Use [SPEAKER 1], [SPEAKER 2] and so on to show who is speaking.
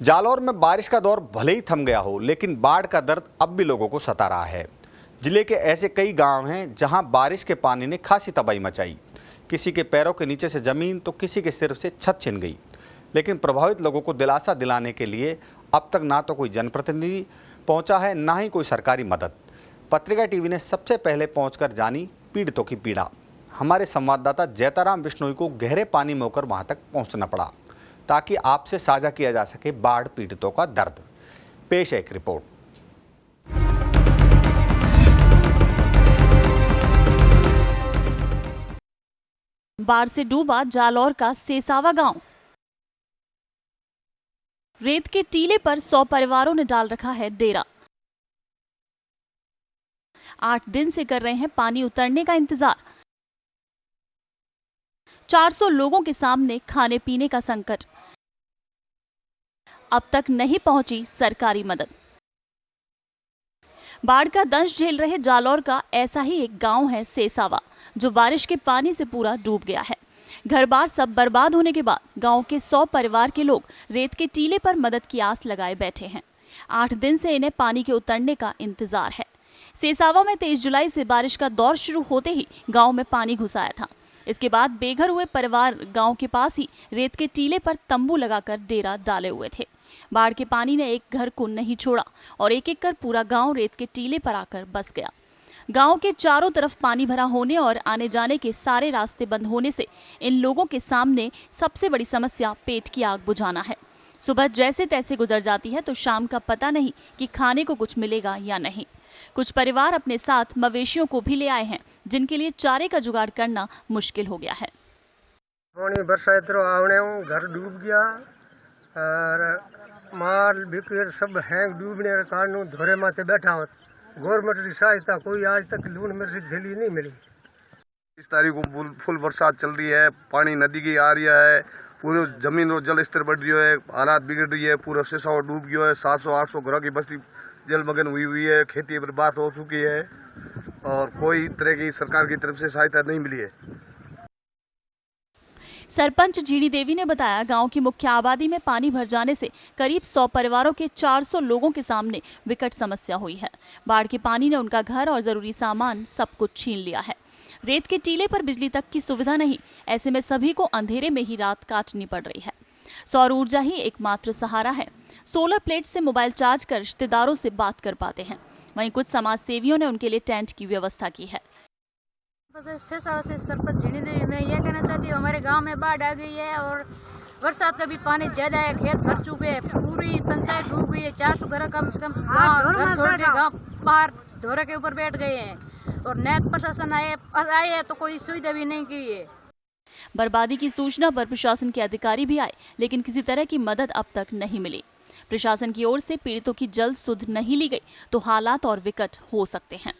[SPEAKER 1] जालौर में बारिश का दौर भले ही थम गया हो, लेकिन बाढ़ का दर्द अब भी लोगों को सता रहा है। जिले के ऐसे कई गांव हैं जहां बारिश के पानी ने खासी तबाही मचाई। किसी के पैरों के नीचे से जमीन तो किसी के सिर से छत छिन गई। लेकिन प्रभावित लोगों को दिलासा दिलाने के लिए अब तक ना तो कोई जनप्रतिनिधि पहुंचा है, ना ही कोई सरकारी मदद। पत्रिका टीवी ने सबसे पहले पहुंचकर जानी पीड़ितों की पीड़ा। हमारे संवाददाता जैताराम बिश्नोई को गहरे पानी में होकर वहां तक पहुंचना पड़ा ताकि आपसे साझा किया जा सके बाढ़ पीड़ितों का दर्द। पेश है एक रिपोर्ट।
[SPEAKER 2] बाढ़ से डूबा जालौर का सेसावा गांव। रेत के टीले पर 100 परिवारों ने डाल रखा है डेरा। 8 दिन से कर रहे हैं पानी उतरने का इंतजार। 400 लोगों के सामने खाने पीने का संकट। अब तक नहीं पहुंची सरकारी मदद। बाढ़ का दंश झेल रहे जालौर का ऐसा ही एक गांव है सेसावा, जो बारिश के पानी से पूरा डूब गया है। घर बार सब बर्बाद होने के बाद गांव के 100 परिवार के लोग रेत के टीले पर मदद की आस लगाए बैठे हैं। 8 दिन से इन्हें पानी के उतरने का इंतजार है। सेसावा में 23 जुलाई से बारिश का दौर शुरू होते ही गांव में पानी घुस आया था। इसके बाद बेघर हुए परिवार गांव के पास ही रेत के टीले पर तंबू लगाकर डेरा डाले हुए थे। बाढ़ के पानी ने एक घर को नहीं छोड़ा और एक एक कर पूरा गांव रेत के टीले पर आकर बस गया। गांव के चारों तरफ पानी भरा होने और आने जाने के सारे रास्ते बंद होने से इन लोगों के सामने सबसे बड़ी समस्या पेट की आग बुझाना है। सुबह जैसे तैसे गुजर जाती है तो शाम का पता नहीं कि खाने को कुछ मिलेगा या नहीं। कुछ परिवार अपने साथ मवेशियों को भी ले आए हैं, जिनके लिए चारे का जुगाड़ करना मुश्किल हो गया है।
[SPEAKER 3] पानी बरसा इतना आवने घर डूब गया और माल बिकेर सब हैंग डूबने के कारण धोरे माथे बैठा हो। गवर्नमेंट की सहायता कोई आज तक लून मिर्च थैली नहीं मिली।
[SPEAKER 4] इस तारीख को फुल बरसात चल रही है, पानी नदी की आ रहा है, पूरे जमीन और जल स्तर बढ़ रही है, हालात बिगड़ रही है, पूरा सेसावा डूब गया है। 700-800 घरों की बस्ती जलमग्न हुई है, खेती बर्बाद हो चुकी है और कोई तरह की सरकार की तरफ से सहायता नहीं मिली है।
[SPEAKER 2] सरपंच जीडी देवी ने बताया, गांव की मुख्य आबादी में पानी भर जाने से करीब 100 परिवारों के 400 लोगों के सामने विकट समस्या हुई है। बाढ़ के पानी ने उनका घर और जरूरी सामान सब कुछ छीन लिया है। रेत के टीले पर बिजली तक की सुविधा नहीं, ऐसे में सभी को अंधेरे में ही रात काटनी पड़ रही है। सौर ऊर्जा ही एकमात्र सहारा है। सोलर प्लेट से मोबाइल चार्ज कर रिश्तेदारों से बात कर पाते हैं। वहीं कुछ समाज सेवियों ने उनके लिए टेंट की व्यवस्था की है।
[SPEAKER 5] सेसावा से सरपंच जीडी देवी, मैं ये कहना चाहती हूँ, हमारे गांव में बाढ़ आ गई है और बरसात का भी पानी ज्यादा है, खेत भर चुके हैं, पूरी पंचायत डूब गई है। 400 घर कम से कम घर छोड़ के गाँव बाहर धोरे के ऊपर बैठ गए हैं और न्याय प्रशासन आए है तो कोई सुविधा भी नहीं की है।
[SPEAKER 2] बर्बादी की सूचना पर प्रशासन के अधिकारी भी आए, लेकिन किसी तरह की मदद अब तक नहीं मिली। प्रशासन की ओर से पीड़ितों की जल्द सुध नहीं ली गई तो हालात और विकट हो सकते हैं।